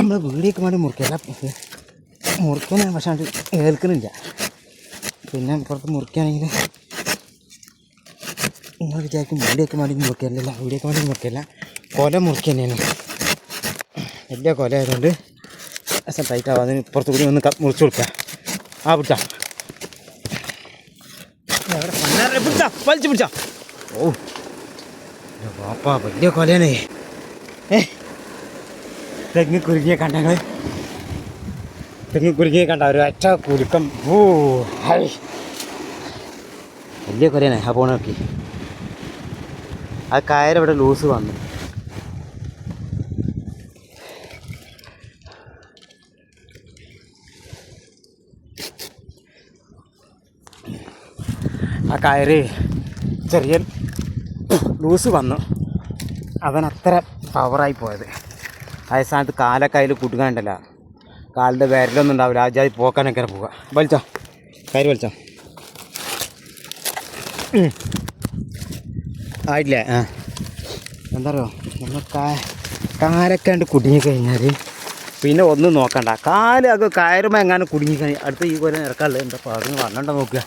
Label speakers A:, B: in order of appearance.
A: നമ്മൾ വീടിയൊക്കെ വേണ്ടി മുറിക്കല്ല മുറിക്കാൻ പക്ഷേ അത് ഏൽക്കുന്നില്ല. പിന്നെ പുറത്ത് മുറിക്കുകയാണെങ്കിൽ നിങ്ങൾ വിചാരിക്കും വീടിയൊക്കെ വേണ്ടി മുറിക്കല്ല, വീടിയൊക്കെ വേണ്ടി മുറിക്കല്ല, കൊല മുറിക്കുക തന്നെയാണ്. വലിയ കൊല ആയതുകൊണ്ട് ടൈറ്റ് ആവും. അതിന് പുറത്ത് കൂടി ഒന്ന് മുറിച്ച് കൊടുക്കുക. ആ പിടിച്ചാ പിടിച്ചാ വലിച്ചു പിടിച്ചാ. ഓ പാപ്പാ വലിയ കൊലയാണ്. തെങ്ങ് കുരുങ്ങിയ കണ്ടങ്ങൾ, തെങ്ങ് കുരുങ്ങിയ കണ്ട ഒരു അറ്റ കുരുക്കം. ഓ ഹൈ വലിയ കൊലയാണ്. ആ പോണ നോക്കി ആ കയറിവിടെ ലൂസ് വന്നു. ആ കയറ് ചെറിയ ലൂസ് വന്നു. അവനത്ര പവറായി പോയത്. ആ സ്ഥാനത്ത് കാലൊക്കെ അതിൽ കുടുങ്ങാണ്ടല്ല, കാലിൻ്റെ വിരലൊന്നും ഉണ്ടാവില്ല. ആ ജാതി പോക്കാനൊക്കെ പോവുക. വലിച്ചോ കയറ് വലിച്ചോ. ആയിട്ടില്ലേ? ആ എന്താ പറയുക, നമ്മൾ കാലൊക്കെ കണ്ട് കുടുങ്ങിക്കഴിഞ്ഞാൽ പിന്നെ ഒന്നും നോക്കണ്ട. കാല് അത് കയറുമ്പോൾ എങ്ങാനും കുടുങ്ങിക്കഴിഞ്ഞാൽ അടുത്ത ഈ പോലെ ഇറക്കാനുള്ളത് എന്താ പറഞ്ഞു പറഞ്ഞിട്ടുണ്ടോ നോക്കുക.